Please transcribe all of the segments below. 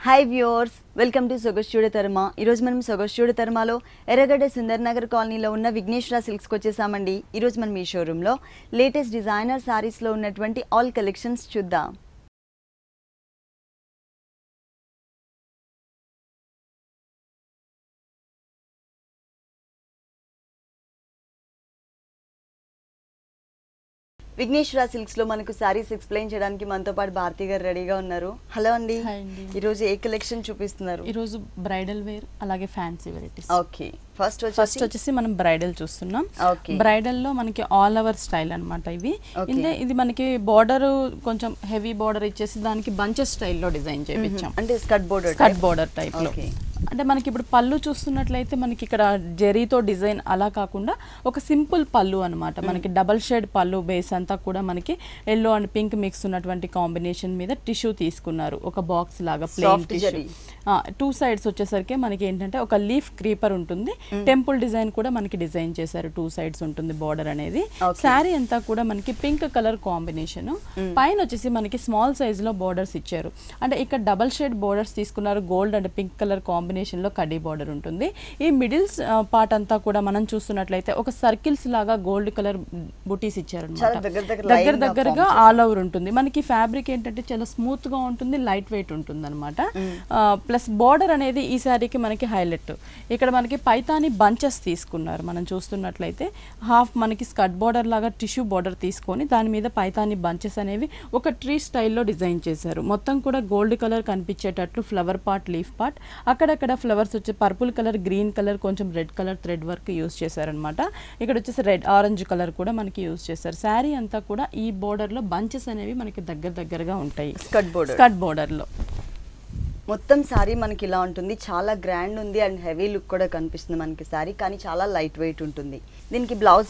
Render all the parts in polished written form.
Hi viewers, welcome to సొగసు చూడతర్మ. ఈరోజు మనం సొగసు చూడతర్మలో ఎర్రగడ్డ సుందర్ నగర్ కాలనీలో ఉన్న విఘ్నేశ్వర సిల్క్స్కి వచ్చేసామండి. ఈరోజు మనం ఈ షోరూంలో లేటెస్ట్ డిజైనర్ శారీస్లో ఉన్నటువంటి ఆల్ కలెక్షన్స్ చూద్దాం. విఘ్నేశ్వర సిల్క్స్ లో మనకు సారీస్ ఎక్స్ప్లెయిన్ చేయడానికి మనతో పాటు భారతి గారు రెడీగా ఉన్నారు. హలో అండి. ఈ రోజు ఏ కలెక్షన్ చూపిస్తున్నారు? ఈ రోజు బ్రైడల్ వేర్ అలాగే ఫ్యాన్సీ వెరైటీస్. ఓకే, ఫస్ట్ వచ్చేసి మనం బ్రైడల్ చూస్తున్నాం. బ్రైడల్ లో మనకి ఆల్ ఓవర్ స్టైల్ అన్నమాట. ఇది మనకి బార్డర్ కొంచెం హెవీ బార్డర్ ఇచ్చేసి దానికి బంచెస్ స్టైల్లో డిజైన్ చేయించాం. అంటే స్కర్ట్ బోర్డర్ టైప్ లో. అంటే మనకి ఇప్పుడు పళ్ళు చూస్తున్నట్లయితే మనకి ఇక్కడ జెరీతో డిజైన్ అలా కాకుండా ఒక సింపుల్ పళ్ళు అనమాట. మనకి డబల్ షేడ్ పళ్ళు బేస్ అంతా కూడా మనకి ఎల్లో అండ్ పింక్ మిక్స్ ఉన్నటువంటి కాంబినేషన్ మీద టిష్యూ తీసుకున్నారు. ఒక బాక్స్ లాగా ప్లెయిన్ టిష్యూ. టూ సైడ్స్ వచ్చేసరికి మనకి ఏంటంటే ఒక లీఫ్ క్రీపర్ ఉంటుంది. టెంపుల్ డిజైన్ కూడా మనకి డిజైన్ చేశారు. టూ సైడ్స్ ఉంటుంది బార్డర్ అనేది. శారీ అంతా కూడా మనకి పింక్ కలర్ కాంబినేషన్. పైన వచ్చేసి మనకి స్మాల్ సైజ్ లో బార్డర్స్ ఇచ్చారు. అంటే ఇక్కడ డబల్ షేడ్ బార్డర్స్ తీసుకున్నారు. Gold and pink colour combination లో కడ్డీ బార్డర్ ఉంటుంది. ఈ మిడిల్ పార్ట్ అంతా కూడా మనం చూస్తున్నట్లయితే ఒక సర్కిల్స్ లాగా గోల్డ్ కలర్ బుటీస్ ఇచ్చారు. దగ్గరగా ఆల్ ఓవర్ ఉంటుంది. మనకి ఫ్యాబ్రిక్ ఏంటంటే చాలా స్మూత్ గా ఉంటుంది, లైట్ వెయిట్ ఉంటుంది అనమాట. ప్లస్ బార్డర్ అనేది ఈ శారీకి మనకి హైలైట్. ఇక్కడ మనకి పైతాని బంచెస్ తీసుకున్నారు. మనం చూస్తున్నట్లయితే హాఫ్ మనకి స్కర్ట్ బార్డర్ లాగా టిష్యూ బార్డర్ తీసుకొని దాని మీద పైతాని బంచెస్ అనేవి ఒక ట్రీ స్టైల్లో డిజైన్ చేశారు. మొత్తం కూడా గోల్డ్ కలర్ కనిపించేటట్లు ఫ్లవర్ పార్ట్, లీఫ్ పార్ట్, అక్కడక్కడ ఫ్లవర్స్ వచ్చి పర్పుల్ కలర్, గ్రీన్ కలర్, కొంచెం red colour thread work use చేశారనమాట. ఇక్కడ వచ్చేసి రెడ్ ఆరెంజ్ కలర్ కూడా మనకి యూజ్ చేశారు. శారీ అంతా కూడా ఈ బోర్డర్ లో బంచెస్ అనేవి మనకి దగ్గరగా ఉంటాయి. స్కర్ట్ బోర్డర్ లో మొత్తం సారీ మనకి ఇలా ఉంటుంది. చాలా గ్రాండ్ ఉంది అండ్ హెవీ లుక్ కూడా కనిపిస్తుంది మనకి సారీ, కానీ చాలా లైట్ వెయిట్ ఉంటుంది. దీనికి బ్లౌజ్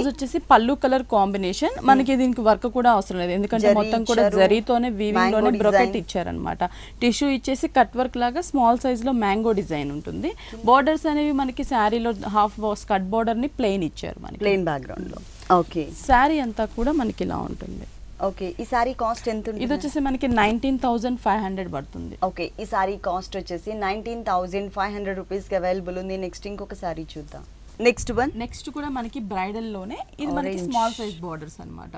వచ్చేసి పళ్ళు కలర్ కాంబినేషన్. మనకి దీనికి వర్క్ కూడా అవసరం లేదు, ఎందుకంటే మొత్తం కూడా జరీతోనే వీవింగ్ లోనే బ్రోకెట్ ఇచ్చారనమాట. టిష్యూ ఇచ్చేసి కట్ వర్క్ లాగా స్మాల్ సైజ్ లో మ్యాంగో డిజైన్ ఉంటుంది. బోర్డర్స్ అనేవి మనకి శారీలో హాఫ్ స్కర్ట్ బోర్డర్ ని ప్లెయిన్ ఇచ్చారు, మనకి ప్లెయిన్ బ్యాక్గ్రౌండ్ లో. ఓకే, శారీ అంతా కూడా మనకి ఇలా ఉంటుంది. ఓకే, ఈ సారీ కాస్ట్ ఎంత ఉంటుంది? ఇది వచ్చేసి మనకి 19,500 పడుతుంది. ఓకే, ఈ సారీ కాస్ట్ వచ్చేసి 19,500 రూపీస్ కి అవైలబుల్ ఉంది. నెక్స్ట్ ఇంకొక సారీ చూద్దాం. నెక్స్ట్ కూడా మనకి బ్రైడల్ లోనే ఇది మనకి స్మాల్ సైజ్ బోర్డర్స్ అన్నమాట.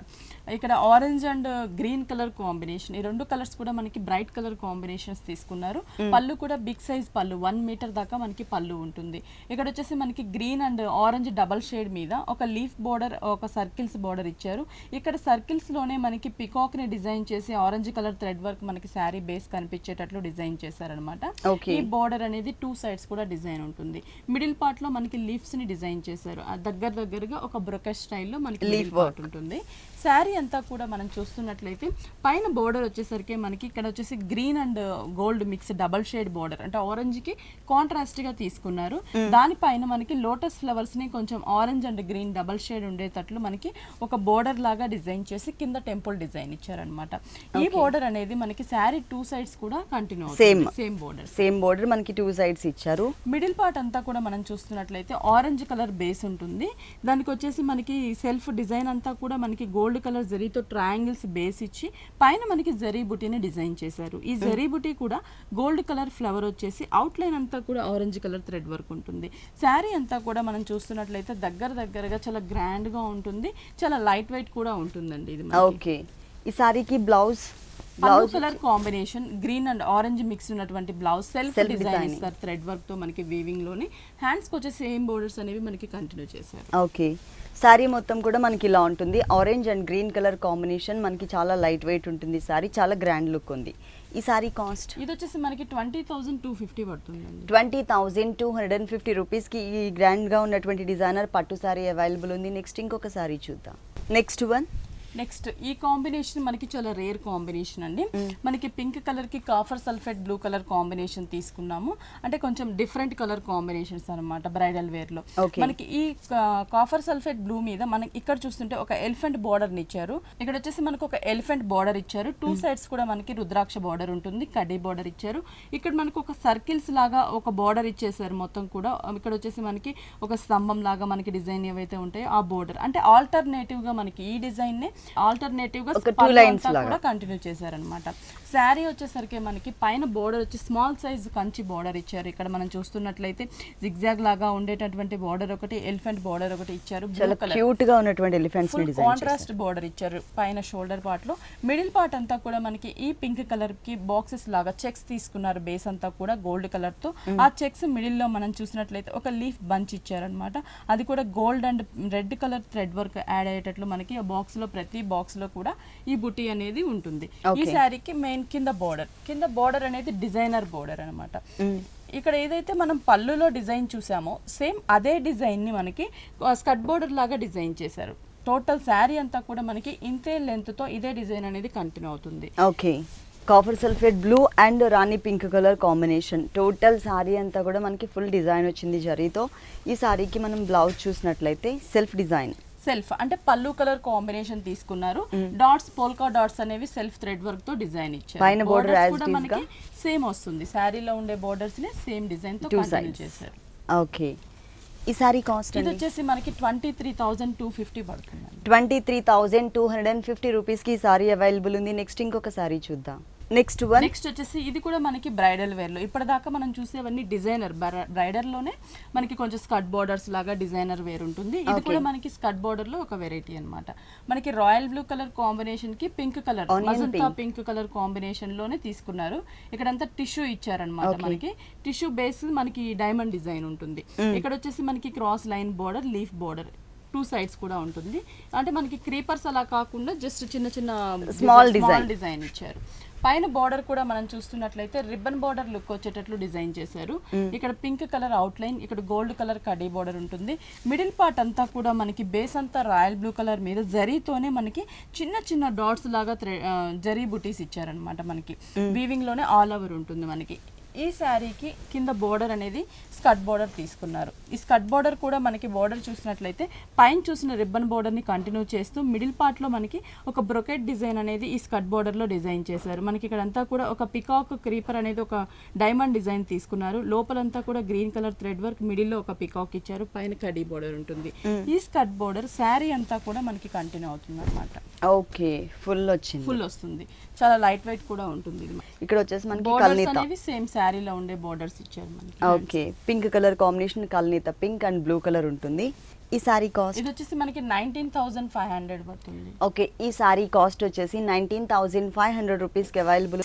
ఇక్కడ orange and green colour combination, ఈ రెండు కలర్స్ కూడా మనకి బ్రైట్ కలర్ కాంబినేషన్స్ తీసుకున్నారు. పళ్ళు కూడా బిగ్ సైజ్ పళ్ళు, 1 మీటర్ దాకా మనకి పళ్ళు ఉంటుంది. ఇక్కడ వచ్చేసి మనకి green and orange double shade మీద ఒక లీఫ్ బోర్డర్, ఒక సర్కిల్స్ బోర్డర్ ఇచ్చారు. ఇక్కడ సర్కిల్స్ లోనే మనకి పికాక్ ని డిజైన్ చేసి ఆరెంజ్ కలర్ థ్రెడ్ వర్క్ మనకి శారీ బేస్ కనిపించేటట్లు డిజైన్ చేశారనమాట. ఈ బోర్డర్ అనేది టూ సైడ్స్ కూడా డిజైన్ ఉంటుంది. మిడిల్ పార్ట్ లో మనకి లీఫ్స్ ని డిజైన్ చేశారు. దగ్గరగా ఒక బ్రొకెట్ స్టైల్లో మనకి లీఫ్ వర్క్ ఉంటుంది. శారీ అంతా కూడా మనం చూస్తున్నట్లయితే పైన బోర్డర్ వచ్చేసరికి మనకి ఇక్కడ వచ్చేసి green and gold mix double shade border, అంటే ఆరెంజ్ కి కాంట్రాస్ట్ గా తీసుకున్నారు. దానిపైన మనకి లోటస్ ఫ్లవర్స్ ని కొంచెం orange and green double shade ఉండేటట్లు మనకి ఒక బోర్డర్ లాగా డిజైన్ చేసి కింద టెంపుల్ డిజైన్ ఇచ్చారనమాట. ఈ బోర్డర్ అనేది మనకి శారీ టూ సైడ్స్ కూడా కంటిన్యూ సేమ్ బోర్డర్ మనకి టూ సైడ్స్ ఇచ్చారు. మిడిల్ పార్ట్ అంతా కూడా మనం చూస్తున్నట్లయితే ఆరెంజ్ కలర్ బేస్ ఉంటుంది. దానికి వచ్చేసి మనకి సెల్ఫ్ డిజైన్ అంతా కూడా మనకి గోల్డ్ కలర్ జరీతో ట్రయాంగిల్స్ బేస్ ఇచ్చి పైన మనకి జరీ బుటీని డిజైన్ చేశారు. ఈ జరీ బుటీ కూడా గోల్డ్ కలర్ ఫ్లవర్ వచ్చేసి అవుట్ లైన్ అంతా కూడా ఆరెంజ్ కలర్ థ్రెడ్ వర్క్ ఉంటుంది. శారీ అంతా కూడా మనం చూస్తున్నట్లయితే దగ్గరగా చాలా గ్రాండ్ గా ఉంటుంది, చాలా లైట్ వెయిట్ కూడా ఉంటుందండి. ఇది ఓకే, ఈ సారీకి blouse colour combination green and orange mix ఉన్నటువంటి బ్లౌజ్, సెల్ఫ్ డిజైన్ ఇస్తారు థ్రెడ్ వర్క్ తో మనకి వీవింగ్ లోని. హ్యాండ్స్ కి వచ్చే సేమ్ బోర్డర్స్ అనేవి మనకి కంటిన్యూ చేశారు. ఓకే, సారీ మొత్తం కూడా మనకి ఇలా ఉంటుంది. Orange and green colour combination, మనకి చాలా లైట్ వెయిట్ ఉంటుంది. సారీ చాలా గ్రాండ్ లుక్ ఉంది. ఈ సారీ కాస్ట్ ఇది వచ్చేసి మనకి 20,250 పడుతుంది. 20,250 రూపీస్ కి ఈ గ్రాండ్ గా ఉన్నటువంటి డిజైనర్ పట్టు సారీ అవైలబుల్ ఉంది. నెక్స్ట్ ఇంకొక సారీ చూద్దాం. నెక్స్ట్ ఈ కాంబినేషన్ మనకి చాలా రేర్ కాంబినేషన్ అండి. మనకి పింక్ కలర్ కి copper sulphate blue colour combination తీసుకున్నాము. అంటే కొంచెం డిఫరెంట్ కలర్ కాంబినేషన్స్ అనమాట బ్రైడల్ వేర్ లో. మనకి ఈ కాఫర్ సల్ఫేట్ బ్లూ మీద మనకి ఇక్కడ చూస్తుంటే ఒక ఎలిఫెంట్ బోర్డర్ ని ఇచ్చారు. ఇక్కడ వచ్చేసి మనకు ఒక ఎలిఫెంట్ బోర్డర్ ఇచ్చారు. టూ సైడ్స్ కూడా మనకి రుద్రాక్ష బోర్డర్ ఉంటుంది, కడ్డీ బోర్డర్ ఇచ్చారు. ఇక్కడ మనకు ఒక సర్కిల్స్ లాగా ఒక బోర్డర్ ఇచ్చేసారు మొత్తం కూడా. ఇక్కడ వచ్చేసి మనకి ఒక స్తంభం లాగా మనకి డిజైన్ ఏవైతే ఉంటాయో ఆ బోర్డర్, అంటే ఆల్టర్నేటివ్ గా మనకి ఈ డిజైన్ నే ఆల్టర్నేటివ్ గా ఒక two పళ్ళు lines అంతా లాగా. కూడా కంటిన్యూ చేశారనమాట. శారీ వచ్చేసరికి మనకి పైన బోర్డర్ వచ్చి స్మాల్ సైజ్ కంచి బోర్డర్ ఇచ్చారు. ఇక్కడ మనం చూస్తున్నట్లయితే జిగ్జాగ్ లాగా ఉండేటటువంటి బోర్డర్ ఒకటి, ఎలిఫెంట్ బోర్డర్ ఒకటి ఇచ్చారు. చాలా క్యూట్ గా ఉన్నటువంటి ఎలిఫెంట్స్ ని డిజైన్ కాంట్రాస్ట్ బోర్డర్ ఇచ్చారు పైన షోల్డర్ పార్ట్ లో. మిడిల్ పార్ట్ అంతా కూడా మనకి ఈ పింక్ కలర్ కి బాక్సెస్ లాగా చెక్స్ తీసుకున్నారు. బేస్ అంతా కూడా గోల్డ్ కలర్ తో. ఆ చెక్స్ మిడిల్ లో మనం చూసినట్లయితే ఒక లీఫ్ బంచ్ ఇచ్చారనమాట. అది కూడా gold and red colour thread work add అయ్యేటట్లు మనకి ఆ బాక్స్ లో ప్రతి బాక్స్ లో కూడా ఈ బుటీ అనేది ఉంటుంది. ఈ శారీకి మెయిన్ కింద బోర్డర్ అనేది డిజైనర్ బోర్డర్ అన్నమాట. ఇక్కడ ఏదైతే మనం పళ్ళులో డిజైన్ చూసామో సేమ్ అదే డిజైన్ ని మనకి స్కర్ట్ బోర్డర్ లాగా డిజైన్ చేశారు. టోటల్ శారీ అంతా కూడా మనకి ఇంతే లెంత్ తో ఇదే డిజైన్ అనేది కంటిన్యూ అవుతుంది. Okay, copper sulphate blue and Rani pink colour combination. Total sorry అంతా కూడా మనకి ఫుల్ డిజైన్ వచ్చింది జరీతో. ఈ సారీకి మనం బ్లౌజ్ చూసినట్లయితే సెల్ఫ్ డిజైన్, సెల్ఫ్ అంటే పళ్ళు కలర్ కాంబినేషన్ తీసుకున్నారు. డాట్స్, పోల్కా డాట్స్ అనేవి సెల్ఫ్ థ్రెడ్ వర్క్ తో డిజైన్ ఇచ్చారు. పైన బోర్డర్ కూడా మనకి సేమ్ వస్తుంది. శారీలో ఉండే బోర్డర్స్ ని సేమ్ డిజైన్ తో కంటిన్యూ చేశారు. ఓకే, ఈ సారీ కాస్ట్ ఇది వచ్చేసి మనకి 23,250 పడుతుంది. 23,250 రూపీస్ కి ఈ సారీ అవైలబుల్ ఉంది. నెక్స్ట్ ఇంకొక సారీ చూద్దాం. నెక్స్ట్ వచ్చేసి ఇది కూడా మనకి బ్రైడల్ వేర్ లో. ఇప్పటిదాకా మనం చూసేవన్నీ డిజైనర్ బ్రైడల్ లోనే మనకి కొంచెం స్కర్ట్ బోర్డర్స్ లాగా డిజైనర్ వేర్ ఉంటుంది. ఇది కూడా మనకి స్కర్ట్ బోర్డర్ లో ఒక వెరైటీ అన్నమాట. మనకి రాయల్ బ్లూ కలర్ కాంబినేషన్ కి pink colour, magenta pink colour combination లోనే తీసుకున్నారు. ఇక్కడంతా టిష్యూ ఇచ్చారనమాట. మనకి టిష్యూ బేస్ మనకి డైమండ్ డిజైన్ ఉంటుంది. ఇక్కడ వచ్చేసి మనకి cross line border, leaf border, two sides కూడా ఉంటుంది. అంటే మనకి క్రీపర్స్ అలా కాకుండా జస్ట్ చిన్న చిన్న స్మాల్ డిజైన్ ఇచ్చారు. పైన బోర్డర్ కూడా మనం చూస్తున్నట్లయితే రిబ్బన్ బోర్డర్ లుక్ వచ్చేటట్లు డిజైన్ చేశారు. ఇక్కడ పింక్ కలర్ అవుట్ లైన్, ఇక్కడ గోల్డ్ కలర్ కడీ బోర్డర్ ఉంటుంది. మిడిల్ పార్ట్ అంతా కూడా మనకి బేస్ అంతా రాయల్ బ్లూ కలర్ మీద జరీతోనే మనకి చిన్న చిన్న డాట్స్ లాగా జరీ బుటీస్ ఇచ్చారనమాట. మనకి వీవింగ్ లోనే ఆల్ ఓవర్ ఉంటుంది. మనకి ఈ శారీకి కింద బోర్డర్ అనేది స్కర్ట్ బోర్డర్ తీసుకున్నారు. ఈ స్కర్ట్ బోర్డర్ కూడా మనకి బోర్డర్ చూసినట్లయితే పైన చూసిన రిబ్బన్ బోర్డర్ ని కంటిన్యూ చేస్తూ మిడిల్ పార్ట్ లో మనకి ఒక బ్రొకెట్ డిజైన్ అనేది ఈ స్కర్ట్ బోర్డర్ లో డిజైన్ చేశారు. మనకి ఇక్కడ అంతా కూడా ఒక పికాక్ క్రీపర్ అనేది ఒక డైమండ్ డిజైన్ తీసుకున్నారు. లోపలంతా కూడా green colour thread work, middle లో ఒక పికాక్ ఇచ్చారు. పైన కడీ బోర్డర్ ఉంటుంది. ఈ స్కర్ట్ బోర్డర్ శారీ అంతా కూడా మనకి కంటిన్యూ అవుతుంది అనమాట. ఓకే, ఫుల్ వస్తుంది. చాలా లైట్ వెయిట్ కూడా ఉంటుంది. ఇక్కడ వచ్చేసి మనకి బోర్డర్స్ అనేవి సేమ్ శారీలో ఉండే బోర్డర్స్ ఇచ్చారు మనకి. ఓకే, పింక్ కలర్ కాంబినేషన్ కల్నీత పింక్ అండ్ బ్లూ కలర్ ఉంటుంది. ఈ సారీ కాస్ట్ ఇది వచ్చేసి మనకి 19,500 పడుతుంది. ఓకే, ఈ సారీ కాస్ట్ వచ్చేసి 19,500 రూపీస్ కి అవైలబుల్.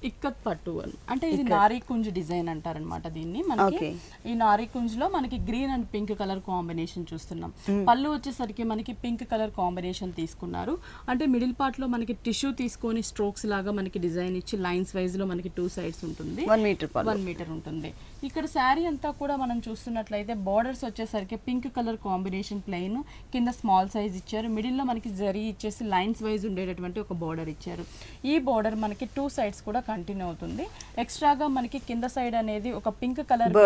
ఇక్కత్ పట్టు అని అంటే ఇది నారీ కుంజ్ డిజైన్ అంటారనమాట. దీన్ని మనకి ఈ నారీ కుంజ్ లో మనకి green and pink colour combination చూస్తున్నాం. పళ్ళు వచ్చేసరికి మనకి పింక్ కలర్ కాంబినేషన్ తీసుకున్నారు. అంటే మిడిల్ పార్ట్ లో మనకి టిష్యూ తీసుకొని స్ట్రోక్స్ లాగా మనకి డిజైన్ ఇచ్చి లైన్స్ వైజ్ లో మనకి టూ సైడ్స్ ఉంటుంది. 1 మీటర్ ఉంటుంది. ఇక్కడ శారీ అంతా కూడా మనం చూస్తున్నట్లయితే బోర్డర్స్ వచ్చేసరికి పింక్ కలర్ కాంబినేషన్ ప్లెయిన్, కింద స్మాల్ సైజ్ ఇచ్చారు. మిడిల్ లో మనకి జరీ ఇచ్చేసి లైన్స్ వైజ్ ఉండేటటువంటి ఒక బోర్డర్ ఇచ్చారు. ఈ బోర్డర్ మనకి టూ సైడ్స్ కూడా కంటిన్యూ అవుతుంది. ఎక్స్ట్రాగా మనకి కింద సైడ్ అనేది ఒక పింక్ కలర్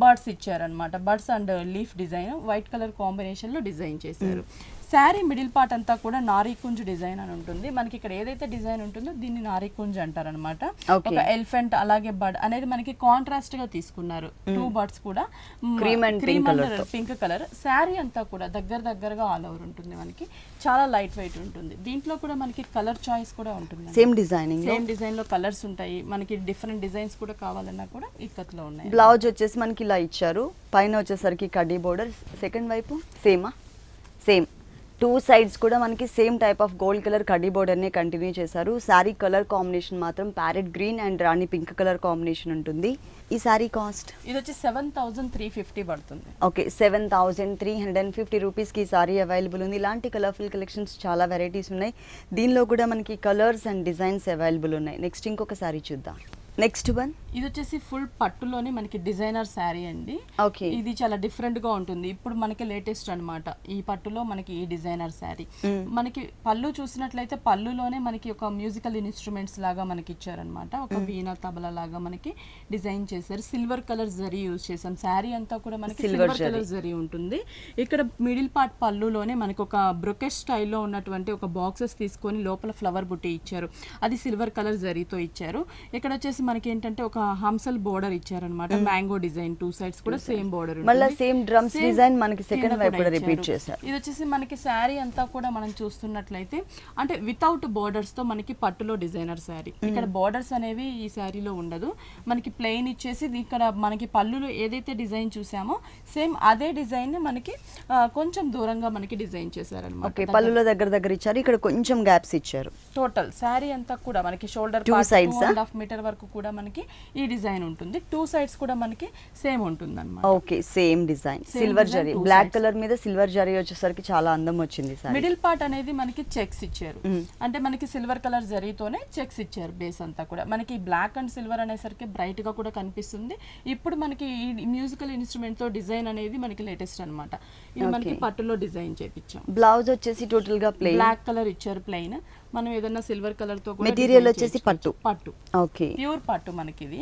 బర్డ్స్ ఇచ్చారనమాట. Birds and leaf design white colour combination లో డిజైన్ చేశారు. శారీ మిడిల్ పార్ట్ అంతా కూడా నారీ కుంజ్ డిజైన్ అని ఉంటుంది. మనకి ఇక్కడ ఏదైతే డిజైన్ ఉంటుందో దీన్ని నారీ కుంజ్ అంటారనమాట. ఒక ఎలిఫెంట్ అలాగే బర్డ్ అనేది మనకి కాంట్రాస్ట్ గా తీసుకున్నారు. టూ బర్డ్స్ కూడా cream and pink colour. Sari అంతా కూడా దగ్గరగా ఆల్ ఓవర్ ఉంటుంది. మనకి చాలా లైట్ వెయిట్ ఉంటుంది. దీంట్లో కూడా మనకి కలర్ చాయిస్ కూడా ఉంటుంది. సేమ్ డిజైన్ లో కలర్స్ ఉంటాయి. మనకి డిఫరెంట్ డిజైన్స్ కూడా కావాలన్నా కూడా ఇక్కత్ లో ఉన్నాయి. బ్లౌజ్ వచ్చేసి మనకి ఇలా ఇచ్చారు. పైన వచ్చేసరికి కడ్డీ బోర్డర్, సెకండ్ వైపు సేమ్ టూ సైడ్స్ కూడా మనకి same type of gold colour కడ్డీ బోర్డర్ నే కంటిన్యూ చేశారు. శారీ కలర్ కాంబినేషన్ మాత్రం parrot green and Rani pink colour combination ఉంటుంది. ఈ శారీ కాస్ట్ ఇది వచ్చి 7,350 పడుతుంది. ఓకే, 7,350 రూపీస్ కి ఈ సారీ అవైలబుల్ ఉంది. ఇలాంటి కలర్ఫుల్ కలెక్షన్స్ చాలా వెరైటీస్ ఉన్నాయి. దీనిలో కూడా మనకి కలర్స్ అండ్ డిజైన్స్ అవైలబుల్ ఉన్నాయి. నెక్స్ట్ ఇంకొక సారీ చూద్దాం. నెక్స్ట్ వన్ ఇది వచ్చేసి ఫుల్ పట్టులోనే మనకి డిజైనర్ శారీ అండి. ఓకే, ఇది చాలా డిఫరెంట్ గా ఉంటుంది. ఇప్పుడు మనకి లేటెస్ట్ అన్నమాట. ఈ పట్టులో మనకి ఈ డిజైనర్ శారీ. మనకి పళ్ళు చూసినట్లయితే పళ్ళులోనే మనకి ఒక మ్యూజికల్ ఇన్స్ట్రుమెంట్స్ లాగా మనకి ఇచ్చారనమాట. ఒక వీణా తబలా లాగా మనకి డిజైన్ చేశారు. సిల్వర్ కలర్ జరీ యూజ్ చేసాం. శారీ అంతా కూడా మనకి సిల్వర్ కలర్ జరీ ఉంటుంది. ఇక్కడ మిడిల్ పార్ట్ పళ్ళులోనే మనకి ఒక బ్రొకెట్ స్టైల్లో ఉన్నటువంటి ఒక బాక్సెస్ తీసుకొని లోపల ఫ్లవర్ బుట్టి ఇచ్చారు. అది సిల్వర్ కలర్ జరీతో ఇచ్చారు. ఇక్కడ వచ్చేసి మనకి ఏంటంటే ఒక హంసల్ బోర్డర్ ఇచ్చారనమాట, మ్యాంగో డిజైన్, టూ సైడ్స్ కూడా సేమ్ బోర్డర్, మళ్ళీ సేమ్ డ్రమ్స్ డిజైన్ మనకి సెకండ్ వైపు కూడా రిపీట్ చేశారు. ఇది వచ్చేసి మనకి శారీ అంతా కూడా మనం చూస్తున్నట్లయితే అంటే వితౌట్ బోర్డర్స్ తో మనకి పట్టులో డిజైనర్ శారీ. ఇక్కడ బోర్డర్స్ అనేవి ఈ శారీలో ఉండదు, మనకి ప్లెయిన్ ఇచ్చేసి ఇక్కడ మనకి పళ్ళులో ఏదైతే డిజైన్ చూసామో సేమ్ అదే డిజైన్ మనకి కొంచెం దూరంగా మనకి డిజైన్ చేశారనమాట. ఓకే, పళ్ళులో దగ్గర ఇచ్చారు, ఇక్కడ కొంచెం గ్యాప్స్ ఇచ్చారు. టోటల్ శారీ అంతా కూడా మనకి షోల్డర్ 2.5 మీటర్ వరకు కూడా మనకి ఈ డిజైన్ ఉంటుంది. టూ సైడ్స్ కూడా మనకి సేమ్ ఉంటుంది అనమాట. Okay, same design, silver zari, black colour మీద సిల్వర్ జరీ వచ్చేసరికి చాలా అందం వచ్చింది. మిడిల్ పార్ట్ అనేది మనకి చెక్స్ ఇచ్చారు, అంటే మనకి సిల్వర్ కలర్ జరీతోనే చెక్స్ ఇచ్చారు. బేస్ అంతా కూడా మనకి బ్లాక్ అండ్ సిల్వర్ అనేసరికి బ్రైట్ గా కూడా కనిపిస్తుంది. ఇప్పుడు మనకి ఈ మ్యూజికల్ ఇన్స్ట్రుమెంట్ తో డిజైన్ అనేది మనకి లేటెస్ట్ అన్నమాట. ఇది మనకి పట్టులో డిజైన్ చేపించాం. బ్లౌజ్ వచ్చేసి టోటల్ గా ప్లెయిన్ బ్లాక్ కలర్ ఇచ్చారు ప్లెయిన్. మనం ఏదైనా సిల్వర్ కలర్ తో కూడా మెటీరియల్ వచ్చేసి పట్టు. ఓకే, ప్యూర్ పట్టు మనకి ఇది.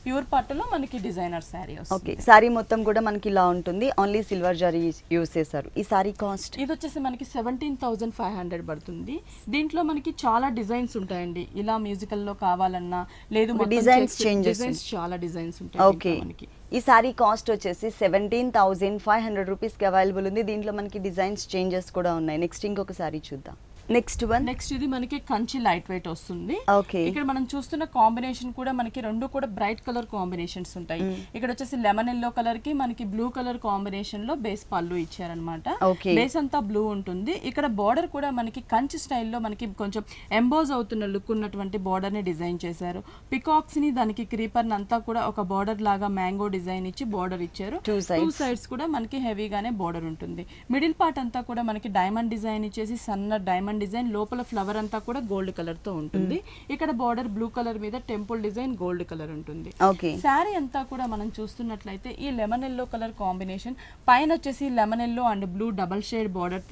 ప్యూర్ పట్టులో మనకి డిజైనర్ శారీ వస్తుంది. ఓకే, శారీ మొత్తం కూడా మనకి ఇలా ఉంటుంది, ఓన్లీ సిల్వర్ జరీ యూస్ చేశారు. ఈ శారీ కాస్ట్ ఇది వచ్చేసి మనకి 17,500 పడుతుంది. దీంట్లో మనకి చాలా డిజైన్స్ ఉంటాయండి. ఇలా మ్యూజికల్ లో కావాలన్నా లేదు డిజైన్స్ చాలా డిజైన్స్ ఉంటాయి. ఓకే, ఈ శారీ కాస్ట్ వచ్చేసి 17,500 రూపీస్ కి అవైలబుల్ ఉంది. దీంట్లో మనకి డిజైన్స్ చేంజెస్ కూడా ఉన్నాయి. నెక్స్ట్ ఇంకొక శారీ చూద్దాం. నెక్స్ట్ ఇది మనకి కంచి లైట్ వెయిట్ వస్తుంది. ఓకే, ఇక్కడ మనం చూస్తున్న కాంబినేషన్ కూడా మనకి రెండు కూడా బ్రైట్ కలర్ కాంబినేషన్స్ ఉంటాయి. ఇక్కడ వచ్చేసి లెమన్ ఎల్లో కలర్ కి మనకి బ్లూ కలర్ కాంబినేషన్ లో బేస్ పళ్ళు ఇచ్చారనమాట. బేస్ అంతా బ్లూ ఉంటుంది. ఇక్కడ బోర్డర్ కూడా మనకి కంచి స్టైల్లో మనకి కొంచెం ఎంబోజ్ అవుతున్న లుక్ ఉన్నటువంటి బోర్డర్ ని డిజైన్ చేశారు. పికాక్స్ ని దానికి క్రీపర్ అంతా కూడా ఒక బోర్డర్ లాగా మ్యాంగో డిజైన్ ఇచ్చి బోర్డర్ ఇచ్చారు. టూ సైడ్స్ కూడా మనకి హెవీగానే బోర్డర్ ఉంటుంది. మిడిల్ పార్ట్ అంతా కూడా మనకి డైమండ్ డిజైన్ ఇచ్చేసి సన్న డైమండ్ డిజైన్, లోపల ఫ్లవర్ అంతా కూడా గోల్డ్ కలర్ తో ఉంటుంది. ఇక్కడ బోర్డర్ బ్లూ కలర్ మీద టెంపుల్ డిజైన్ గోల్డ్ కలర్ ఉంటుంది. శారీ అంతా కూడా మనం చూస్తున్నట్లయితే ఈ లెమన్ ఎల్లో కలర్ కాంబినేషన్ పైన వచ్చేసి lemon yellow and blue double shade border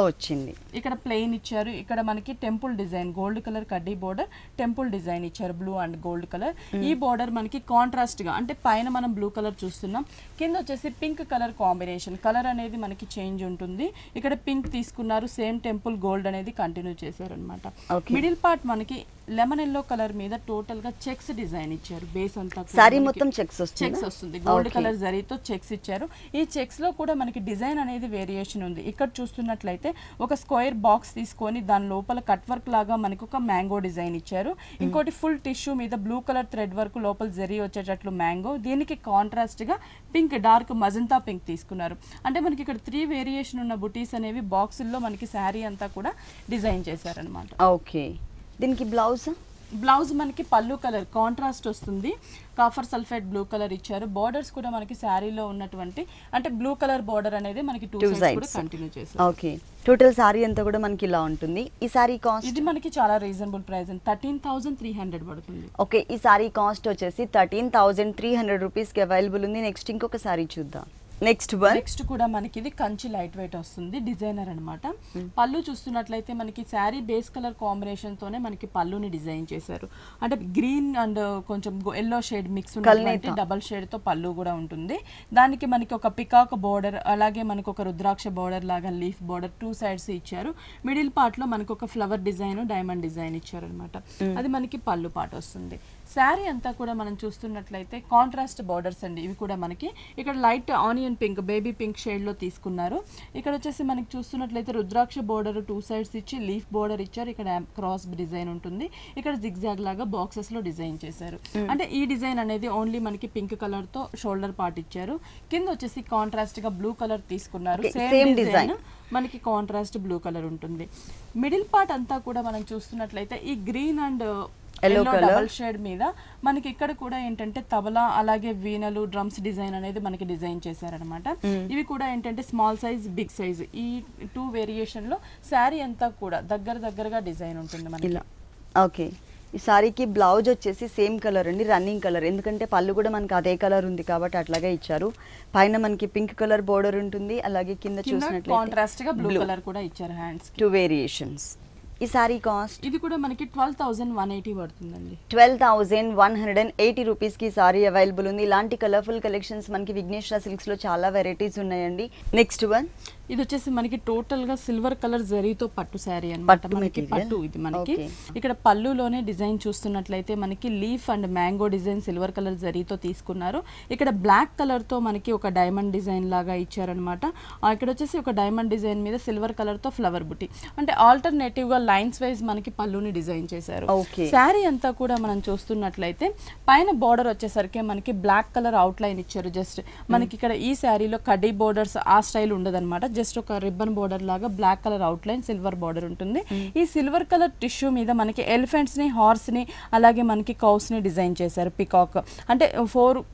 వచ్చింది. ఇక్కడ ప్లెయిన్ ఇచ్చారు. ఇక్కడ మనకి టెంపుల్ డిజైన్ గోల్డ్ కలర్ కడ్డీ బోర్డర్, టెంపుల్ డిజైన్ ఇచ్చారు బ్లూ అండ్ గోల్డ్ కలర్. ఈ బోర్డర్ మనకి కాంట్రాస్ట్ గా అంటే పైన మనం బ్లూ కలర్ చూస్తున్నాం, కింద వచ్చేసి పింక్ కలర్ కాంబినేషన్. కలర్ అనేది మనకి చేంజ్ ఉంటుంది. ఇక్కడ పింక్ తీసుకున్నారు, సేమ్ టెంపుల్ గోల్డ్ అనేది కంటిన్యూ చేశారనమాట. మిడిల్ పార్ట్ మనకి లెమన్ ఎల్లో కలర్ మీద టోటల్ గా చెక్స్ డిజైన్ ఇచ్చారు. బేస్ అంతా సారీ మొత్తం చెక్స్ వస్తుంది. గోల్డ్ కలర్ జరీతో చెక్స్ ఇచ్చారు. ఈ చెక్స్ లో కూడా మనకి డిజైన్ అనేది వేరియేషన్ ఉంది. ఇక్కడ చూస్తున్నట్లయితే ఒక స్క్వేర్ బాక్స్ తీసుకొని దాని లోపల కట్ వర్క్ లాగా మనకి ఒక మ్యాంగో డిజైన్ ఇచ్చారు. ఇంకోటి ఫుల్ టిష్యూ మీద బ్లూ కలర్ థ్రెడ్ వర్క్, లోపల జరీ వచ్చేటట్లు మ్యాంగో. దీనికి కాంట్రాస్ట్ గా పింక్, డార్క్ మజంతా పింక్ తీసుకున్నారు. అంటే మనకి ఇక్కడ 3 వేరియేషన్ ఉన్న బుటీస్ అనేవి బాక్సుల్లో మనకి శారీ అంతా కూడా డిజైన్ చేశారనమాట. ఓకే, దీనికి బ్లౌజ్ మనకి పళ్ళు కలర్ కాంట్రాస్ట్ వస్తుంది. కాఫర్ సల్ఫేట్ బ్లూ కలర్ ఇచ్చారు. బోర్డర్స్ కూడా మనకి శారీలో ఉన్నటువంటి అంటే బ్లూ కలర్ బోర్డర్ అనేది మనకి టూ సైడ్స్ కూడా కంటిన్యూ చేశారు. ఓకే, టోటల్ సారీ అంతా కూడా మనకి ఇలా ఉంటుంది. ఈ సారీ కాస్ట్ ఇది మనకి చాలా రీజనబుల్ ప్రైస్, 13,300 పడుతుంది. ఓకే, ఈ సారీ కాస్ట్ వచ్చేసి 13,300 రూపీస్ కి అవైలబుల్ ఉంది. నెక్స్ట్ ఇంకొక సారీ చూద్దాం. నెక్స్ట్ కూడా మనకి ఇది కంచి లైట్ వెయిట్ వస్తుంది, డిజైనర్ అన్నమాట. పళ్ళు చూస్తున్నట్లయితే మనకి శారీ బేస్ కలర్ కాంబినేషన్ తోనే మనకి పళ్ళుని డిజైన్ చేశారు. అంటే గ్రీన్ అండ్ కొంచెం ఎల్లో షేడ్ మిక్స్ ఉన్నటువంటి డబల్ షేడ్ తో పళ్ళు కూడా ఉంటుంది. దానికి మనకి ఒక పికాక్ బోర్డర్, అలాగే మనకి ఒక రుద్రాక్ష బోర్డర్ లాగా లీఫ్ బోర్డర్ టూ సైడ్స్ ఇచ్చారు. మిడిల్ పార్ట్ లో మనకి ఒక ఫ్లవర్ డిజైన్, డైమండ్ డిజైన్ ఇచ్చారు అనమాట. అది మనకి పళ్ళు పార్ట్ వస్తుంది. శారీ అంతా కూడా మనం చూస్తున్నట్లయితే కాంట్రాస్ట్ బోర్డర్స్ అండి. ఇవి కూడా మనకి ఇక్కడ light onion pink, baby pink shade లో తీసుకున్నారు. ఇక్కడ వచ్చేసి మనకి చూస్తున్నట్లయితే రుద్రాక్ష బోర్డర్ టూ సైడ్స్ ఇచ్చి లీఫ్ బోర్డర్ ఇచ్చారు. ఇక్కడ క్రాస్ డిజైన్ ఉంటుంది. ఇక్కడ జిగ్జాగ్ లాగా బాక్సెస్ లో డిజైన్ చేశారు. అంటే ఈ డిజైన్ అనేది ఓన్లీ మనకి పింక్ కలర్ తో షోల్డర్ పార్ట్ ఇచ్చారు. కింద వచ్చేసి కాంట్రాస్ట్ గా బ్లూ కలర్ తీసుకున్నారు. సేమ్ డిజైన్ మనకి కాంట్రాస్ట్ బ్లూ కలర్ ఉంటుంది. మిడిల్ పార్ట్ అంతా కూడా మనం చూస్తున్నట్లయితే ఈ green and yellow double shade మీద మనకి ఇక్కడ కూడా ఏంటంటే తబలా, అలాగే వీణలు, డ్రమ్స్ డిజైన్ అనేది మనకి డిజైన్ చేశారనమాట. ఇవి కూడా ఏంటంటే స్మాల్ సైజ్, బిగ్ సైజ్, ఈ 2 వేరియేషన్ లో శారీ అంతా కూడా దగ్గరగా డిజైన్ ఉంటుంది మనకి. ఓకే, ఈ సారీకి బ్లౌజ్ వచ్చేసి సేమ్ కలర్ అండి, రన్నింగ్ కలర్. ఎందుకంటే పళ్ళు కూడా మనకి అదే కలర్ ఉంది కాబట్టి అట్లాగే ఇచ్చారు. పైన మనకి పింక్ కలర్ బోర్డర్ ఉంటుంది, అలాగే కింద చూసినట్లయితే కాంట్రాస్ట్ గా బ్లూ కలర్ కూడా ఇచ్చారు. Hands 2 variations. ఈ సారీ కాస్ట్ ఇది కూడా మనకి 12,180 పడుతుందండి. 12,180 రూపీస్ కి సారీ అవైలబుల్ ఉంది. ఇలాంటి కలర్ఫుల్ కలెక్షన్స్ మనకి విఘ్నేశ్వర సిల్క్స్ లో చాలా వెరైటీస్ ఉన్నాయండి. నెక్స్ట్ వన్ ఇది వచ్చేసి మనకి టోటల్ గా సిల్వర్ కలర్ జరీతో పట్టు శారీ అన్నమాట. మనకి పట్టు ఇది మనకి ఇక్కడ పళ్ళులోనే డిజైన్ చూస్తున్నట్లయితే మనకి leaf and mango design silver colour జరీతో తీసుకున్నారు. ఇక్కడ బ్లాక్ కలర్ తో మనకి ఒక డైమండ్ డిజైన్ లాగా ఇచ్చారనమాట. ఇక్కడ వచ్చేసి ఒక డైమండ్ డిజైన్ మీద సిల్వర్ కలర్ తో ఫ్లవర్ బుట్టి, అంటే ఆల్టర్నేటివ్ గా లైన్స్ వైజ్ మనకి పళ్ళుని డిజైన్ చేశారు. శారీ అంతా కూడా మనం చూస్తున్నట్లయితే పైన బోర్డర్ వచ్చేసరికి మనకి బ్లాక్ కలర్ అవుట్ లైన్ ఇచ్చారు. జస్ట్ మనకి ఇక్కడ ఈ శారీలో కడ్డీ బోర్డర్స్ ఆ స్టైల్ ఉండదన్నమాట. జస్ట్ ఒక రిబ్బన్ బోర్డర్ లాగా black colour outline silver border ఉంటుంది. ఈ సిల్వర్ కలర్ టిష్యూ మీద మనకి ఎలిఫెంట్స్ ని, హార్స్ ని, అలాగే మనకి కౌస్ ని డిజైన్ చేశారు. పికాక్ అంటే 4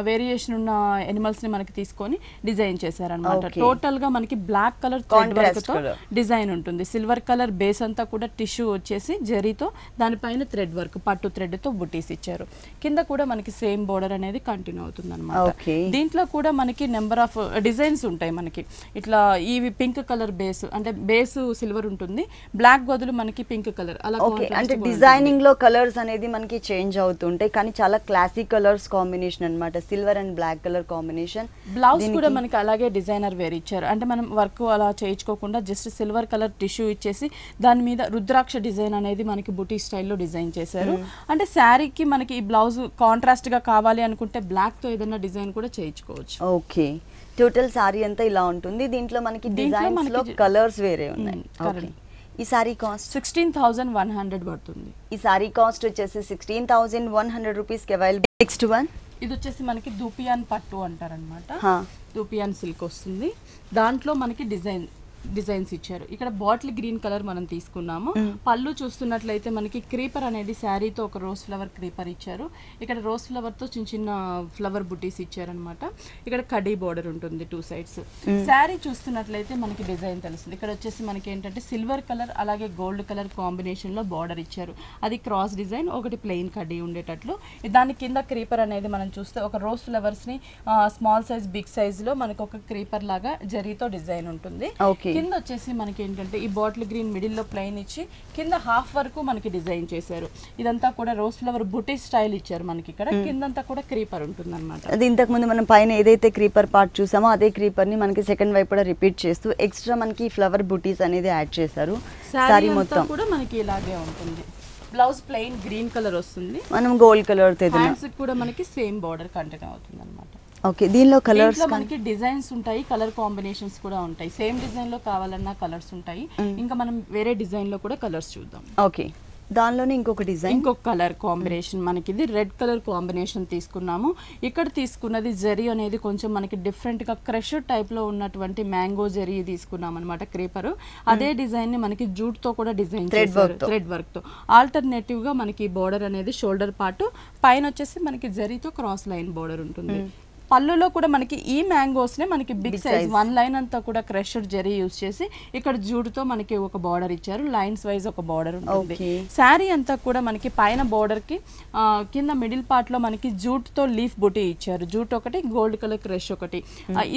వేరియేషన్ ఉన్న ఎనిమల్స్ ని మనకి తీసుకొని డిజైన్ చేశారనమాట. టోటల్ గా మనకి బ్లాక్ కలర్ థ్రెడ్ వర్క్ తో డిజైన్ ఉంటుంది. సిల్వర్ కలర్ బేస్ అంతా కూడా టిష్యూ వచ్చేసి జరీతో, దానిపైన థ్రెడ్ వర్క్ పట్టు థ్రెడ్ తో బుటీస్ ఇచ్చారు. కింద కూడా మనకి సేమ్ బోర్డర్ అనేది కంటిన్యూ అవుతుంది అనమాట. దీంట్లో కూడా మనకి నెంబర్ ఆఫ్ డిజైన్స్ ఉంటాయి. మనకి ఇట్లా ఇవి పింక్ కలర్ బేస్, అంటే బేస్ సిల్వర్ ఉంటుంది, బ్లాక్ బదులు మనకి పింక్ కలర్ అలా. అంటే డిజైనింగ్ లో కలర్స్ అనేది మనకి చేంజ్ అవుతుంటాయి, కానీ చాలా క్లాసిక్ కలర్స్ కాంబినేషన్ అన్నమాట. Silver and black colour combination. Blouse కూడా మనకి అలాగే డిజైనర్ వేర్ ఇచ్చారు. అంటే మనం వర్క్ అలా చేయించుకోకుండా జస్ట్ సిల్వర్ కలర్ టిష్యూ ఇచ్చేసి దాని మీద రుద్రాక్ష డిజైన్ అనేది మనకి బుటీ స్టైల్లో డిజైన్ చేశారు. అంటే శారీకి మనకి ఈ బ్లౌజ్ కాంట్రాస్ట్ గా కావాలి అనుకుంటే బ్లాక్ తో ఏదైనా డిజైన్ కూడా చేయించుకోవచ్చు. ఓకే, టోటల్ సారీ అంతా ఇలా ఉంటుంది. దీంట్లో మనకి డిజైన్స్ లో కలర్స్ వేరే ఉన్నాయి. ఈ సారీ కాస్ట్ 16,100 పడుతుంది. ఈ సారీ కాస్ట్ వచ్చేసి 16,100 రూపీస్ కి అవైలబుల్. నెక్స్ట్ వన్ ఇది వచ్చేసి మనకి దూపియాన్ పట్టు అంటారనమాట. దూపియాన్ సిల్క్ వస్తుంది. దాంట్లో మనకి డిజైన్స్ ఇచ్చారు. ఇక్కడ బాటిల్ గ్రీన్ కలర్ మనం తీసుకున్నాము. పళ్ళు చూస్తున్నట్లయితే మనకి క్రీపర్ అనేది శారీతో ఒక రోజ్ ఫ్లవర్ క్రీపర్ ఇచ్చారు. ఇక్కడ రోజ్ ఫ్లవర్ తో చిన్న చిన్న ఫ్లవర్ బుటీస్ ఇచ్చారనమాట. ఇక్కడ కడీ బోర్డర్ ఉంటుంది 2 sides. శారీ చూస్తున్నట్లయితే మనకి డిజైన్ తెలుస్తుంది. ఇక్కడ వచ్చేసి మనకి ఏంటంటే సిల్వర్ కలర్ అలాగే గోల్డ్ కలర్ కాంబినేషన్ లో బార్డర్ ఇచ్చారు. అది క్రాస్ డిజైన్, ఒకటి ప్లెయిన్ కడీ ఉండేటట్లు. దాని కింద క్రీపర్ అనేది మనం చూస్తే ఒక రోజ్ ఫ్లవర్స్ ని స్మాల్ సైజ్ బిగ్ సైజ్ లో మనకి ఒక క్రీపర్ లాగా జరీతో డిజైన్ ఉంటుంది. కింద వచ్చేసి మనకి ఏంటంటే ఈ బాటిల్ గ్రీన్ మిడిల్ లో ప్లెయిన్ ఇచ్చి కింద హాఫ్ వరకు మనకి డిజైన్ చేశారు. ఇదంతా కూడా రోజ్ ఫ్లవర్ బుటీ స్టైల్ ఇచ్చారు. మనకి ఇక్కడ కిందంతా కూడా క్రీపర్ ఉంటుంది అనమాట. అది ఇంతకు ముందు మనం పైన ఏదైతే క్రీపర్ పార్ట్ చూసామో అదే క్రీపర్ ని మనకి సెకండ్ వైపు కూడా రిపీట్ చేస్తూ ఎక్స్ట్రా మనకి ఫ్లవర్ బుటీస్ అనేది యాడ్ చేశారు. సారీ మొత్తం కూడా మనకి ఇలాగే ఉంటుంది. బ్లౌజ్ ప్లెయిన్ గ్రీన్ కలర్ వస్తుంది. మనం గోల్డ్ కలర్ హ్యాండ్స్ కూడా మనకి సేమ్ బార్డర్ కంటిన్యూ అవుతుంది అనమాట. ఓకే, దీనిలో కలర్స్ మనకి డిజైన్స్ ఉంటాయి, కలర్ కాంబినేషన్స్ కూడా ఉంటాయి. సేమ్ డిజైన్ లో కావాలన్నా కలర్స్ ఉంటాయి. ఇంకా మనం వేరే డిజైన్ లో కూడా కలర్స్ చూద్దాం. ఓకే, దానిలోనే ఇంకొక డిజైన్, ఇంకొక కలర్ కాంబినేషన్ మనకి ఇది రెడ్ కలర్ కాంబినేషన్ తీసుకున్నాము. ఇక్కడ తీసుకున్నది జరీ అనేది కొంచెం మనకి డిఫరెంట్ గా క్రష్ టైప్ లో ఉన్నటువంటి మ్యాంగో జరీ తీసుకున్నాం అనమాట. క్రీపర్ అదే డిజైన్ ని మనకి జూట్ తో కూడా డిజైన్ చేశారు, థ్రెడ్ వర్క్ తో. ఆల్టర్నేటివ్ గా మనకి బోర్డర్ అనేది షోల్డర్ పార్ట్, పైన వచ్చేసి మనకి జరీతో క్రాస్ లైన్ బోర్డర్ ఉంటుంది. పళ్ళులో కూడా మనకి ఈ మ్యాంగోస్ నే మనకి బిగ్ సైజ్ 1 లైన్ అంతా కూడా క్రషర్ జరీ యూజ్ చేసి ఇక్కడ జూడుతో మనకి ఒక బార్డర్ ఇచ్చారు. లైన్స్ వైజ్ ఒక బార్డర్ ఉంటుంది. శారీ అంతా కూడా మనకి పైన బార్డర్ కి కింద మిడిల్ పార్ట్ లో మనకి జూట్ తో లీఫ్ బుటీ ఇచ్చారు. జూట్ ఒకటి, గోల్డ్ కలర్ క్రష్ ఒకటి.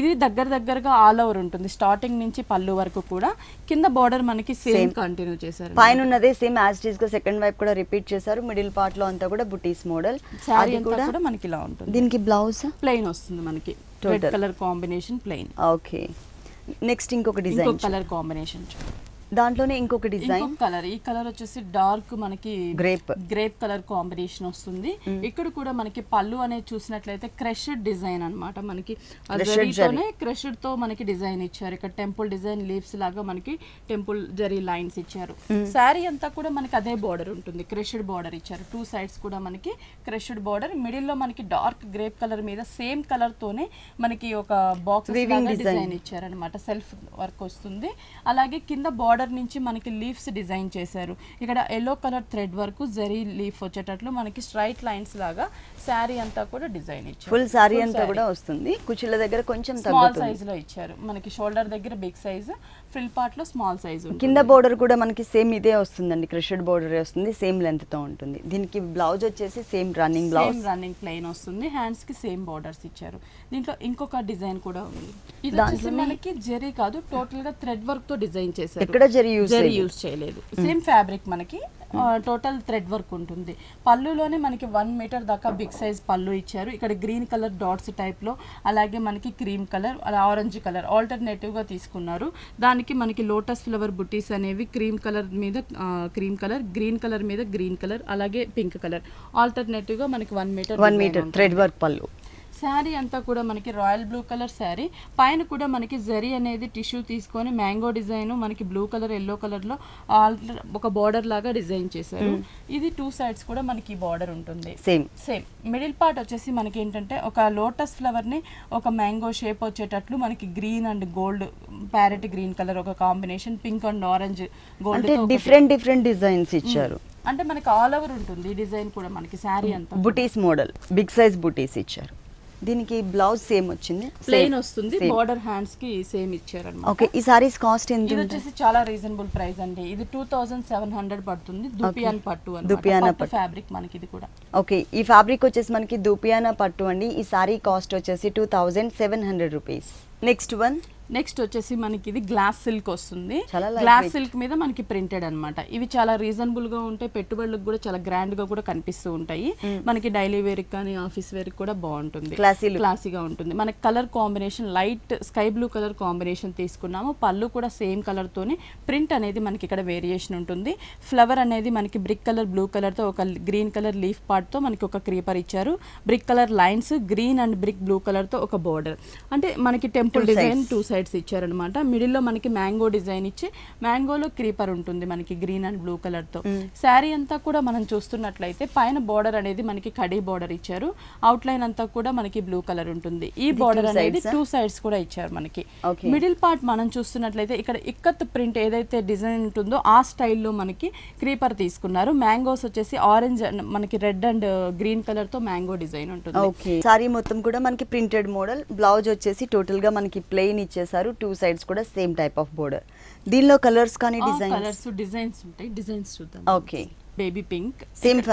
ఇది దగ్గరగా ఆల్ ఓవర్ ఉంటుంది, స్టార్టింగ్ నుంచి పళ్ళు వరకు కూడా. కింద బార్డర్ మనకి సేమ్ కంటిన్యూ చేశారు. పైన ఉన్నదే సేమ్ యాజ్ ఇట్ ఈస్ గా సెకండ్ వైపు కూడా రిపీట్ చేశారు. మిడిల్ పార్ట్ లో అంతా కూడా బుటీస్ మోడల్. శారీ అంతా కూడా మనకి ఇలా ఉంటుంది. దీనికి బ్లౌజ్ ప్లెయిన్ వస్తుంది మనకి, red colour combination plain. Okay, next ఇంకొక డిజైన్, ఇంకొక కలర్ కాంబినేషన్. దాంట్లోనే ఇంకొక డిజైన్ కలర్. ఈ కలర్ వచ్చేసి డార్క్ మనకి గ్రేప్ కలర్ కాంబినేషన్ వస్తుంది. ఇక్కడ కూడా మనకి పళ్ళు అనేది చూసినట్లయితే క్రషడ్ డిజైన్ అన్నమాట. మనకి క్రషడ్ తో మనకి డిజైన్ ఇచ్చారు. ఇక్కడ టెంపుల్ డిజైన్ లీవ్స్ లాగా మనకి టెంపుల్ జరీ లైన్స్ ఇచ్చారు. శారీ అంతా కూడా మనకి అదే బార్డర్ ఉంటుంది, క్రషడ్ బార్డర్ ఇచ్చారు. 2 sides కూడా మనకి క్రషడ్ బార్డర్. మిడిల్ లో మనకి డార్క్ గ్రేప్ కలర్ మీద సేమ్ కలర్ తోనే మనకి ఒక బాక్స్ డిజైన్ ఇచ్చారు అనమాట. సెల్ఫ్ వర్క్ వస్తుంది. అలాగే కింద బార్డర్ నుంచి మనకి లీవ్స్ డిజైన్ చేశారు. ఇక్కడ yellow colour thread work zari leaf వచ్చేటట్లు మనకి స్ట్రైట్ లైన్స్ లాగా శారీ అంతా కూడా డిజైన్ ఇచ్చారు. ఫుల్ శారీ అంతా కూడా వస్తుంది. కుచ్చుల దగ్గర కొంచెం స్మాల్ సైజ్ లో ఇచ్చారు. మనకి షోల్డర్ దగ్గర బిగ్ సైజ్, ఫ్రిల్ పార్ట్ లో స్మాల్ సైజ్. కింద బోర్డర్ కూడా మనకి సేమ్ ఇదే వస్తుందండి, క్రషడ్ బోర్డర్ వస్తుంది, సేమ్ లెంత్ తో ఉంటుంది. దీనికి బ్లౌజ్ వచ్చేసి same running blouse, running plain వస్తుంది. హ్యాండ్స్ కి సేమ్ బోర్డర్స్ ఇచ్చారు. దీంట్లో ఇంకొక డిజైన్ కూడా ఉంది. ఇది వచ్చేసి మనకి జరీ కాదు, టోటల్ గా థ్రెడ్ వర్క్ తో డిజైన్ చేశారు. ఇక్కడ జరీ యూజ్ చేయలేదు. సేమ్ ఫ్యాబ్రిక్ మనకి టోటల్ థ్రెడ్ వర్క్ ఉంటుంది. పళ్ళులోనే మనకి 1 మీటర్ దాకా బిగ్ సైజ్ పళ్ళు ఇచ్చారు. ఇక్కడ గ్రీన్ కలర్ డాట్స్ టైప్ లో, అలాగే మనకి cream colour, orange colour alternative గా తీసుకున్నారు. దానికి మనకి లోటస్ ఫ్లవర్ బుటీస్ అనేవి క్రీమ్ కలర్ మీద క్రీమ్ కలర్, గ్రీన్ కలర్ మీద గ్రీన్ కలర్, అలాగే పింక్ కలర్ ఆల్టర్నేటివ్ గా మనకి 1 మీటర్ థ్రెడ్ వర్క్ పళ్ళు. శారీ అంతా కూడా మనకి రాయల్ బ్లూ కలర్ శారీ, పైన కూడా మనకి జరీ అనేది టిష్యూ తీసుకొని మ్యాంగో డిజైన్ మనకి బ్లూ కలర్ ఎల్లో కలర్ లో ఒక బార్డర్ లాగా డిజైన్ చేశారు. ఇది 2 సైడ్స్ కూడా మనకి బార్డర్ ఉంటుంది. సేమ్ మిడిల్ పార్ట్ వచ్చేసి మనకి ఏంటంటే ఒక లోటస్ ఫ్లవర్ ని ఒక మ్యాంగో షేప్ వచ్చేటట్లు మనకి green and gold parrot green colour ఒక combination, pink and orange gold, different designs ఇచ్చారు. అంటే మనకి ఆల్ ఓవర్ ఉంటుంది డిజైన్ కూడా మనకి శారీ అంతా బుటీస్ మోడల్, బిగ్ సైజ్ బుటీస్ ఇచ్చారు. దీనికి బ్లౌజ్ సేమ్ వచ్చింది, ప్లెయిన్ వస్తుంది, బార్డర్ హ్యాండ్స్ కి సేమ్ ఇచ్చారు అన్నమాట. ఓకే, ఈ సారీస్ కాస్ట్ ఎంత? ఇది వచ్చేసి చాలా రీజనబుల్ ప్రైస్ అండి. ఇది 2700 పడుతుంది. దుపియానా పట్టు అన్నమాట ఫ్యాబ్రిక్ మనకి ఇది కూడా. ఓకే, ఈ ఫ్యాబ్రిక్ వచ్చేసి మనకి దుపియానా పట్టు అండి. ఈ సారీ కాస్ట్ వచ్చేసి 2700 రూపీస్. నెక్స్ట్ వచ్చేసి మనకి ఇది గ్లాస్ సిల్క్ వస్తుంది. గ్లాస్ సిల్క్ మీద మనకి ప్రింటెడ్ అన్నమాట. ఇవి చాలా రీజనబుల్ గా ఉంటాయి, పెట్టుబడులకు కూడా చాలా గ్రాండ్ గా కూడా కనిపిస్తూ ఉంటాయి. మనకి డైలీ వేర్ కానీ ఆఫీస్ వేర్ కూడా బాగుంటుంది, క్లాసీగా ఉంటుంది. మనకి colour combination light sky blue colour combination తీసుకున్నాము. పళ్ళు కూడా సేమ్ కలర్ తోనే ప్రింట్ అనేది మనకి ఇక్కడ వేరియేషన్ ఉంటుంది. ఫ్లవర్ అనేది మనకి బ్రిక్ కలర్ బ్లూ కలర్ తో ఒక గ్రీన్ కలర్ లీఫ్ పార్ట్ తో మనకి ఒక క్రీపర్ ఇచ్చారు. Brick colour lines, green and brick blue colour తో ఒక బోర్డర్, అంటే మనకి టెంపుల్ డిజైన్ 2 సైడ్స్ ఇచ్చారనమాట. మిడిల్ లో మనకి మ్యాంగో డిజైన్ ఇచ్చి మ్యాంగోలో క్రీపర్ ఉంటుంది మనకి గ్రీన్ అండ్ బ్లూ కలర్ తో. శారీ అంతా కూడా మనం చూస్తున్నట్లయితే పైన బోర్డర్ అనేది మనకి కడీ బోర్డర్ ఇచ్చారు. అవుట్ లైన్ అంతా కూడా మనకి బ్లూ కలర్ ఉంటుంది. ఈ బోర్డర్ అనేది 2 సైడ్స్ కూడా ఇచ్చారు మనకి. మిడిల్ పార్ట్ మనం చూస్తున్నట్లయితే ఇక్కడ ఇక్కత్ ప్రింట్ ఏదైతే డిజైన్ ఉంటుందో ఆ స్టైల్లో మనకి క్రీపర్ తీసుకున్నారు. మ్యాంగోస్ వచ్చేసి ఆరెంజ్ మనకి రెడ్ అండ్ గ్రీన్ కలర్ తో మ్యాంగో డిజైన్ ఉంటుంది. సారీ మొత్తం కూడా మనకి ప్రింటెడ్ మోడల్. బ్లౌజ్ వచ్చేసి టోటల్ గా మనకి ప్లెయిన్ ఇచ్చేసారు. 2 సైడ్స్ కూడా సేమ్ టైప్ ఆఫ్ బోర్డర్. దీనిలో కలర్స్ కానీ డిజైన్స్ ఉంటాయి. డిజైన్స్ చూద్దాం. Okay, baby pink, same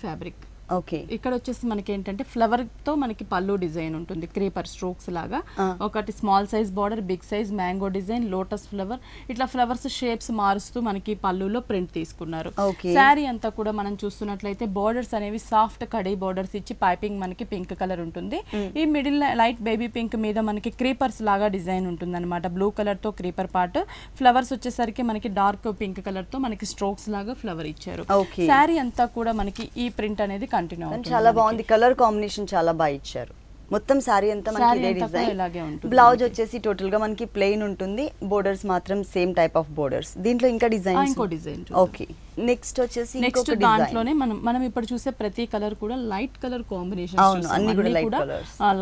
fabric. Okay, ఇక్కడ వచ్చేసి మనకి ఏంటంటే ఫ్లవర్ తో మనకి పళ్ళు డిజైన్ ఉంటుంది, క్రీపర్ స్ట్రోక్స్ లాగా. ఒకటి small size border, big size mango design, lotus flower, ఇట్లా ఫ్లవర్స్ షేప్స్ మారుస్తూ మనకి పళ్ళులో ప్రింట్ తీసుకున్నారు. శారీ అంతా కూడా మనం చూస్తున్నట్లయితే బోర్డర్స్ అనేవి సాఫ్ట్ కడీ బోర్డర్స్ ఇచ్చి పైపింగ్ మనకి పింక్ కలర్ ఉంటుంది. ఈ మిడిల్ లైట్ బేబీ పింక్ మీద మనకి క్రీపర్స్ లాగా డిజైన్ ఉంటుంది అనమాట. బ్లూ కలర్ తో క్రీపర్ పార్ట్, ఫ్లవర్స్ వచ్చేసరికి మనకి డార్క్ పింక్ కలర్ తో మనకి స్ట్రోక్స్ లాగా ఫ్లవర్ ఇచ్చారు. శారీ అంతా కూడా మనకి ఈ ప్రింట్ అనేది చాలా బాగుంది. కలర్ కాంబినేషన్ చాలా బాగా ఇచ్చారు. మొత్తం సారీ అంతా మనకి ఇదే డిజైన్. బ్లౌజ్ వచ్చేసి టోటల్ గా మనకి ప్లెయిన్ ఉంటుంది. బోర్డర్స్ మాత్రం సేమ్ టైప్ ఆఫ్ బోర్డర్స్. దీంట్లో ఇంకా డిజైన్. ఓకే, నెక్స్ట్ వచ్చేసి దాంట్లోనే మనం ఇప్పుడు చూసే ప్రతి కలర్ కూడా light colour combination,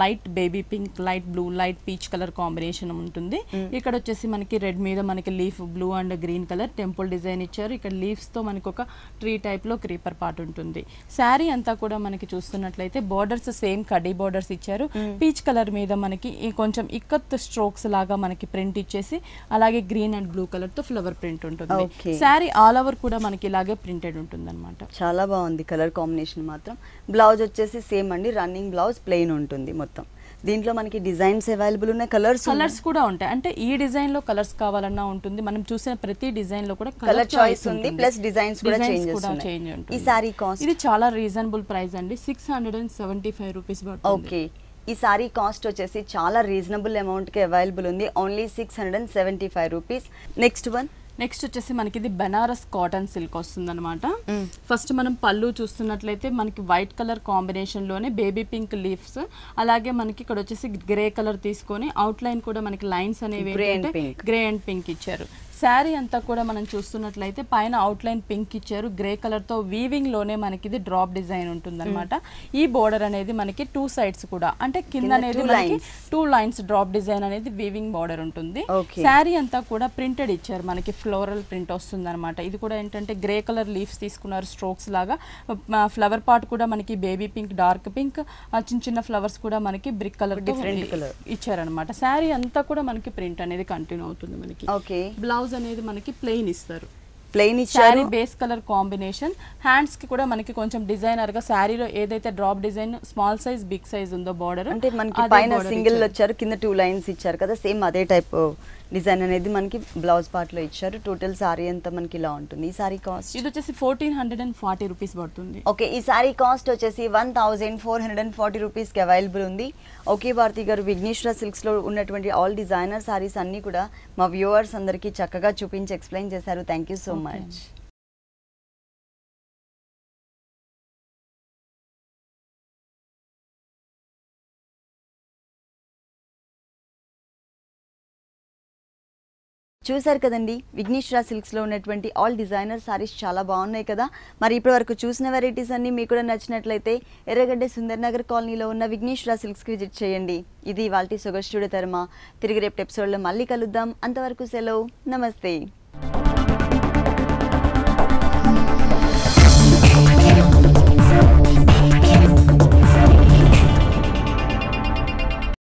light baby pink, light blue, light peach colour combination ఉంటుంది. ఇక్కడ వచ్చేసి మనకి రెడ్ మీద మనకి leaf blue and green colour temple design ఇచ్చారు. ఇక్కడ లీవ్స్ తో మనకి ఒక ట్రీ టైప్ లో క్రీపర్ పార్ట్ ఉంటుంది. శారీ అంతా కూడా మనకి చూస్తున్నట్లయితే బోర్డర్స్ సేమ్ కడీ బోర్డర్స్ ఇచ్చారు. పీచ్ కలర్ మీద మనకి కొంచెం ఇక్కత్ స్ట్రోక్స్ లాగా మనకి ప్రింట్ ఇచ్చేసి, అలాగే గ్రీన్ అండ్ బ్లూ కలర్ తో ఫ్లవర్ ప్రింట్ ఉంటుంది. శారీ ఆల్ ఓవర్ కూడా మనకి ఇలాగే ప్రింటెడ్ ఉంటుంది అనమాట. చాలా బాగుంది కలర్ కాంబినేషన్ మాత్రం. బ్లౌజ్ వచ్చేసి సేమ్ అండి, రన్నింగ్ బ్లౌజ్ ప్లెయిన్ ఉంటుంది మొత్తం. దీంట్లో మనకి డిజైన్స్ అవైలబుల్ ఉన్నాయి, కలర్స్ కూడా ఉంటాయి. అంటే ఈ డిజైన్ లో కలర్స్ కావాలన్నా ఉంటుంది. మనం చూసిన ప్రతి డిజైన్ లో కూడా కలర్ చాయిస్ ఉంది, ప్లస్ డిజైన్స్ కూడా చేంజ్ ఉంటుంది. ఈ సారీ కాస్ట్ ఇది చాలా రీజనబుల్ ప్రైస్ అండి, 675 రూపీస్ పడుతుంది. ఓకే, ఈ సారీ కాస్ట్ వచ్చేసి చాలా రీజనబుల్ అమౌంట్ కి అవైలబుల్ ఉంది, ఓన్లీ 675 రూపీస్. నెక్స్ట్ వచ్చేసి మనకి ఇది బెనారస్ కాటన్ సిల్క్ వస్తుంది అనమాట. ఫస్ట్ మనం పళ్ళు చూస్తున్నట్లయితే మనకి వైట్ కలర్ కాంబినేషన్ లోనే బేబీ పింక్ లీవ్స్, అలాగే మనకి ఇక్కడ వచ్చేసి గ్రే కలర్ తీసుకొని అవుట్ లైన్ కూడా మనకి లైన్స్ అనేవి గ్రే అండ్ పింక్ ఇచ్చారు. శారీ అంతా కూడా మనం చూస్తున్నట్లయితే పైన అవుట్ లైన్ పింక్ ఇచ్చారు, గ్రే కలర్ తో వీవింగ్ లోనే మనకి ఇది డ్రాప్ డిజైన్ ఉంటుంది అనమాట. ఈ బోర్డర్ అనేది మనకి 2 సైడ్స్ కూడా, అంటే కింద అనేది మనకి 2 లైన్స్ డ్రాప్ డిజైన్ అనేది వీవింగ్ బోర్డర్ ఉంటుంది. శారీ అంతా కూడా ప్రింటెడ్ ఇచ్చారు, మనకి ఫ్లోరల్ ప్రింట్ వస్తుంది అనమాట. ఇది కూడా ఏంటంటే గ్రే కలర్ లీవ్స్ తీసుకున్నారు స్ట్రోక్స్ లాగా. ఫ్లవర్ పార్ట్ కూడా మనకి బేబీ పింక్, డార్క్ పింక్, చిన్న చిన్న ఫ్లవర్స్ కూడా మనకి బ్రిక్ కలర్ ఇచ్చారనమాట. శారీ అంతా కూడా మనకి ప్రింట్ అనేది కంటిన్యూ అవుతుంది మనకి. బ్లౌజ్ అనేది మనకి ప్లెయిన్ ఇస్తారు. Sari base colour combination. Hands కి కూడా మనకి కొంచెం డిజైనర్ గా శారీలో ఏదైతే drop design small size big size ఉందో బార్డర్, అంటే మనకి పైన సింగిల్ వచ్చారు, కింద 2 లైన్స్ ఇచ్చారు కదా, సేమ్ అదే టైప్ డిజైన్ అనేది మనకి బ్లౌజ్ పార్ట్లో ఇచ్చారు. టోటల్ సారీ అంతా మనకి ఇలా ఉంటుంది. ఈ సారీ కాస్ట్ ఇది వచ్చేసి 1440 రూపీస్ పడుతుంది. ఓకే, ఈ సారీ కాస్ట్ వచ్చేసి 1440 రూపీస్కి అవైలబుల్ ఉంది. ఓకే భారతి గారు, విఘ్నేశ్వర సిల్క్స్లో ఉన్నటువంటి ఆల్ డిజైనర్ సారీస్ అన్నీ కూడా మా వ్యూవర్స్ అందరికీ చక్కగా చూపించి ఎక్స్ప్లెయిన్ చేశారు. Thank you so much. చూసారు కదండి, విఘ్నేశ్వర సిల్క్స్లో ఉన్నటువంటి ఆల్ డిజైనర్ సారీస్ చాలా బాగున్నాయి కదా. మరి ఇప్పటివరకు చూసిన వెరైటీస్ అన్నీ మీకు కూడా నచ్చినట్లయితే ఎర్రగడ్డ సుందర్ నగర్ కాలనీలో ఉన్న విఘ్నేశ్వర సిల్క్స్కి విజిట్ చేయండి. ఇది ఇవాల్టి సొగసు చూడే తరమా. తిరిగి రేపు ఎపిసోడ్లో మళ్ళీ కలుద్దాం. అంతవరకు సెలవు, నమస్తే.